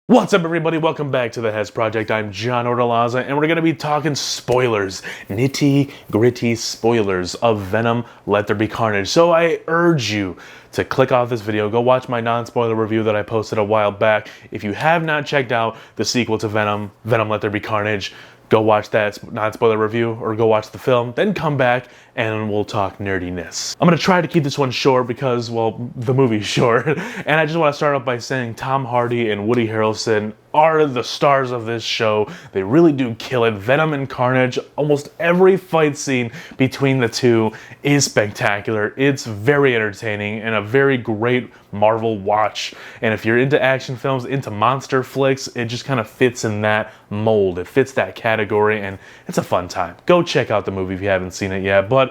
What's up, everybody? Welcome back to the Hez Project. I'm John Ordalaza, and we're going to be talking spoilers, nitty-gritty spoilers of Venom, Let There Be Carnage. So I urge you to click off this video, go watch my non-spoiler review that I posted a while back. If you have not checked out the sequel to Venom, Venom, Let There Be Carnage, go watch that non-spoiler review or go watch the film, then come back and we'll talk nerdiness. I'm gonna try to keep this one short because, well, the movie's short. And I just want to start off by saying Tom Hardy and Woody Harrelson are the stars of this show. They really do kill it. Venom and Carnage, almost every fight scene between the two is spectacular. It's very entertaining and a very great Marvel watch. And if you're into action films, into monster flicks, it just kind of fits in that mold. It fits that category and it's a fun time. Go check out the movie if you haven't seen it yet, but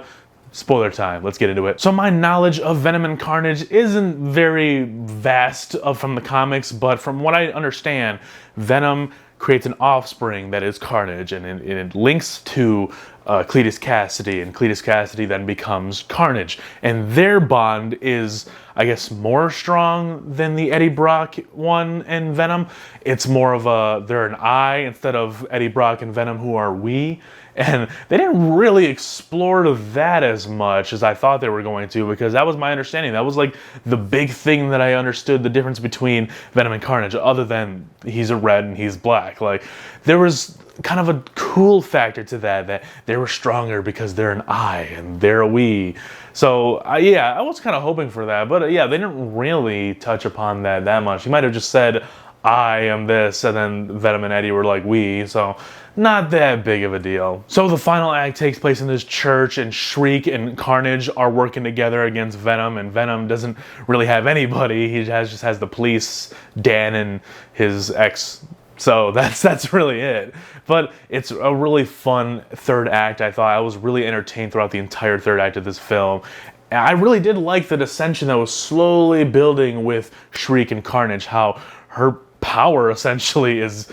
spoiler time, let's get into it. So my knowledge of Venom and Carnage isn't very vast from the comics, but from what I understand, Venom creates an offspring that is Carnage, and it links to Cletus Cassidy, and Cletus Cassidy then becomes Carnage. And their bond is, I guess, more strong than the Eddie Brock one and Venom. It's more of a, they're an I instead of Eddie Brock and Venom, who are we. And they didn't really explore that as much as I thought they were going to, because that was my understanding. That was like the big thing that I understood the difference between Venom and Carnage, other than he's a red and he's black. Like, there was kind of a cool factor to that they were stronger because they're an I and they're a we. So yeah, I was kind of hoping for that, but yeah, they didn't really touch upon that much. He might have just said, I am this, and then Venom and Eddie were like, we, so not that big of a deal. So the final act takes place in this church, and Shriek and Carnage are working together against Venom, and Venom doesn't really have anybody. He just has the police, Dan and his ex. So that's really it. But it's a really fun third act, I thought. I was really entertained throughout the entire third act of this film. I really did like the dissension that was slowly building with Shriek and Carnage, how her power essentially is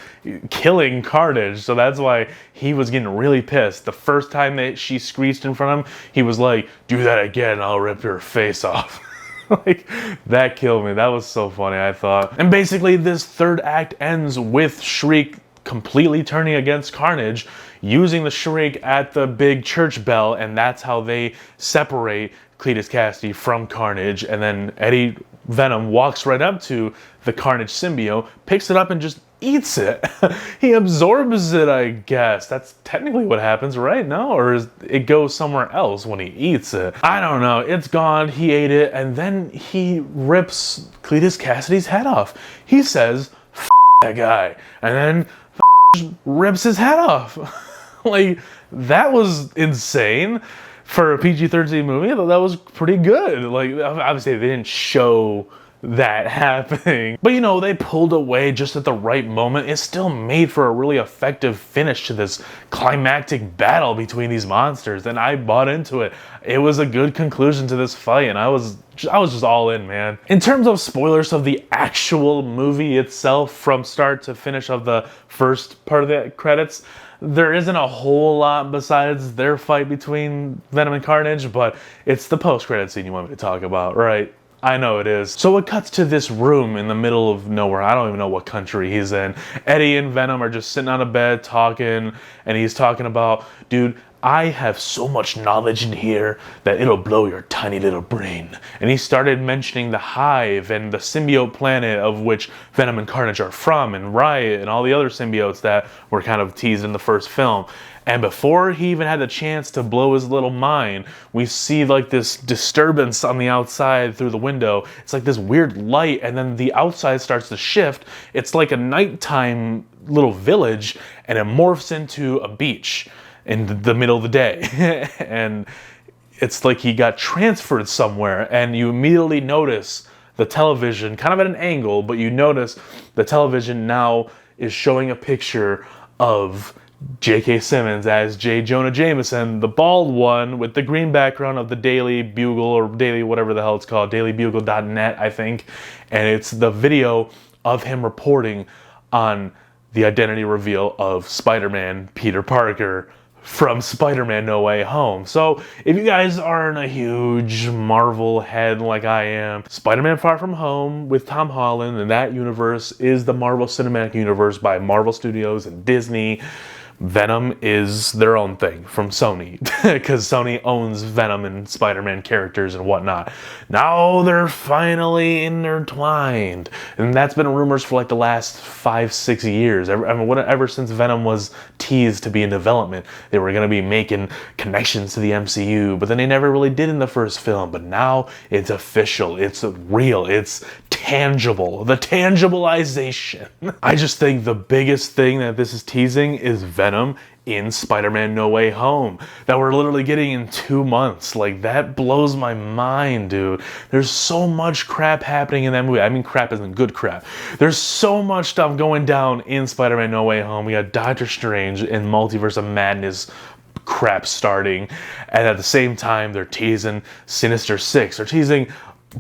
killing Carnage. So that's why he was getting really pissed. The first time that she screeched in front of him, he was like, do that again, I'll rip your face off. Like, that killed me. That was so funny, I thought. And basically this third act ends with Shriek completely turning against Carnage, using the Shriek at the big church bell, and that's how they separate Cletus Cassidy from Carnage. And then Eddie Venom walks right up to the Carnage symbiote, picks it up and just eats it. He absorbs it, I guess. That's technically what happens, right? No? Or it goes somewhere else when he eats it? I don't know. It's gone. He ate it, and then he rips Cletus Cassidy's head off. He says, F that guy. And then rips his head off. Like, that was insane. For a PG-13 movie, I thought that was pretty good. Like, obviously they didn't show that happening, but you know, they pulled away just at the right moment. It still made for a really effective finish to this climactic battle between these monsters, and I bought into it. It was a good conclusion to this fight, and I was just all in, man. In terms of spoilers of the actual movie itself, from start to finish of the first part of the credits, there isn't a whole lot besides their fight between Venom and Carnage, but it's the post-credit scene you want me to talk about, right? I know it is. So it cuts to this room in the middle of nowhere. I don't even know what country he's in. Eddie and Venom are just sitting on a bed talking, and he's talking about, dude, I have so much knowledge in here that it'll blow your tiny little brain. And he started mentioning the Hive and the symbiote planet of which Venom and Carnage are from, and Riot and all the other symbiotes that were kind of teased in the first film. And before he even had the chance to blow his little mind, we see like this disturbance on the outside through the window. It's like this weird light, and then the outside starts to shift. It's like a nighttime little village, and it morphs into a beach in the middle of the day. And it's like he got transferred somewhere, and you immediately notice the television kind of at an angle, but you notice the television now is showing a picture of J.K. Simmons as J. Jonah Jameson, the bald one with the green background of the Daily Bugle, or Daily whatever the hell it's called, dailybugle.net, I think. And it's the video of him reporting on the identity reveal of Spider-Man Peter Parker from Spider-Man No Way Home. So if you guys aren't a huge Marvel head like I am, Spider-Man Far From Home with Tom Holland and that universe is the Marvel Cinematic Universe by Marvel Studios and Disney. Venom is their own thing from Sony, because Sony owns Venom and Spider-Man characters and whatnot. Now they're finally intertwined, and that's been rumors for like the last 5-6 years. Ever since Venom was teased to be in development, they were going to be making connections to the MCU, but then they never really did in the first film. But now it's official, it's real, it's tangible, the tangibilization. I just think the biggest thing that this is teasing is Venom in Spider-Man No Way Home that we're literally getting in 2 months. Like, that blows my mind, dude. There's so much crap happening in that movie. I mean, crap isn't good crap. There's so much stuff going down in Spider-Man No Way Home. We got Doctor Strange and Multiverse of Madness crap starting, and at the same time they're teasing Sinister Six. They're teasing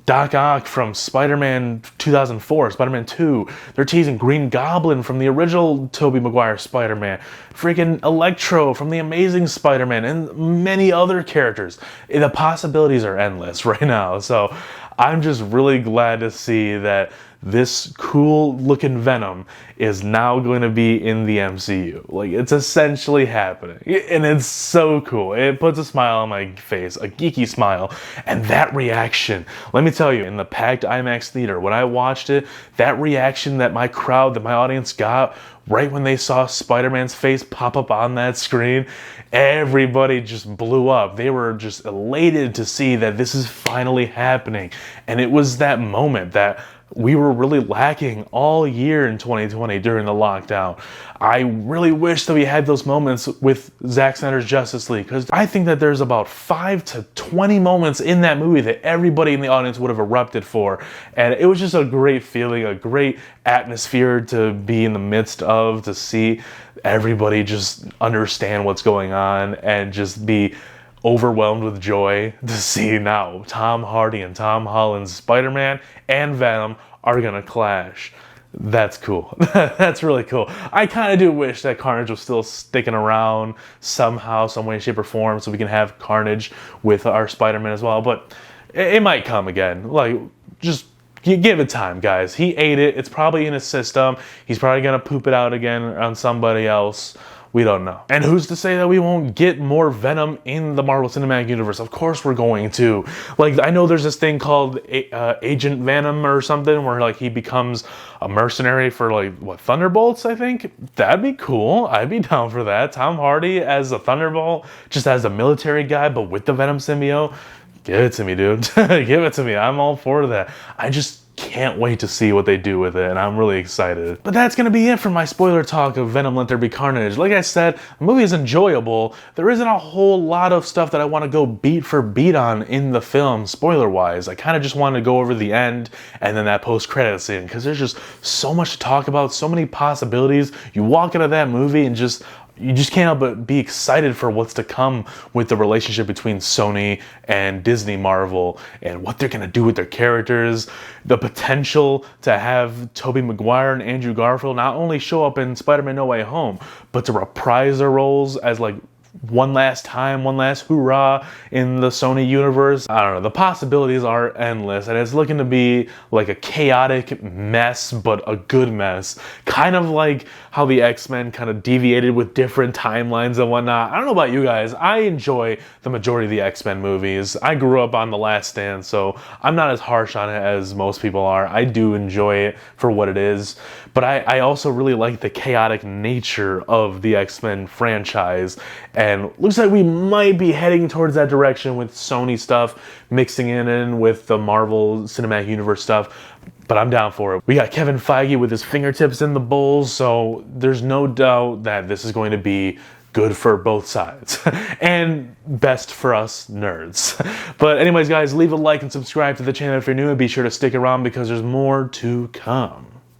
Doc Ock from Spider-Man 2004, Spider-Man 2. They're teasing Green Goblin from the original Tobey Maguire Spider-Man. Freaking Electro from The Amazing Spider-Man, and many other characters. The possibilities are endless right now. So I'm just really glad to see that this cool looking Venom is now going to be in the MCU. Like, it's essentially happening. And it's so cool. It puts a smile on my face, a geeky smile. And that reaction, let me tell you, in the packed IMAX theater, when I watched it, that reaction that my crowd, that my audience got right when they saw Spider-Man's face pop up on that screen, everybody just blew up. They were just elated to see that this is finally happening. And it was that moment that we were really lacking all year in 2020 during the lockdown. I really wish that we had those moments with Zack Snyder's Justice League, because I think that there's about 5 to 20 moments in that movie that everybody in the audience would have erupted for. And it was just a great feeling, a great atmosphere to be in the midst of, to see everybody just understand what's going on and just be overwhelmed with joy to see now Tom Hardy and Tom Holland's Spider-Man and Venom are gonna clash. That's cool. That's really cool. I kind of do wish that Carnage was still sticking around somehow, some way, shape, or form, so we can have Carnage with our Spider-Man as well, but it might come again. Like, just give it time, guys. He ate it. It's probably in his system. He's probably gonna poop it out again on somebody else. We don't know. And who's to say that we won't get more Venom in the Marvel Cinematic Universe? Of course we're going to. Like, I know there's this thing called Agent Venom or something, where like he becomes a mercenary for like, what, Thunderbolts, I think? That'd be cool. I'd be down for that. Tom Hardy as a Thunderbolt, just as a military guy, but with the Venom symbiote. Give it to me, dude. Give it to me. I'm all for that. I just can't wait to see what they do with it, and I'm really excited. But that's gonna be it for my spoiler talk of Venom Let There Be Carnage. Like I said, the movie is enjoyable. There isn't a whole lot of stuff that I want to go beat for beat on in the film, spoiler-wise. I kind of just wanted to go over the end and then that post-credit scene, because there's just so much to talk about, so many possibilities. You walk out of that movie and you just can't help but be excited for what's to come with the relationship between Sony and Disney Marvel and what they're going to do with their characters. The potential to have Tobey Maguire and Andrew Garfield not only show up in Spider-Man No Way Home, but to reprise their roles as like one last time, one last hoorah in the Sony universe. I don't know, the possibilities are endless, and it's looking to be like a chaotic mess, but a good mess. Kind of like how the X-Men kind of deviated with different timelines and whatnot. I don't know about you guys, I enjoy the majority of the X-Men movies. I grew up on The Last Stand, so I'm not as harsh on it as most people are. I do enjoy it for what it is, but I also really like the chaotic nature of the X-Men franchise. And looks like we might be heading towards that direction with Sony stuff, mixing it in with the Marvel Cinematic Universe stuff. But I'm down for it. We got Kevin Feige with his fingertips in the bowls, so there's no doubt that this is going to be good for both sides. And best for us nerds. But anyways, guys, leave a like and subscribe to the channel if you're new, and be sure to stick around because there's more to come.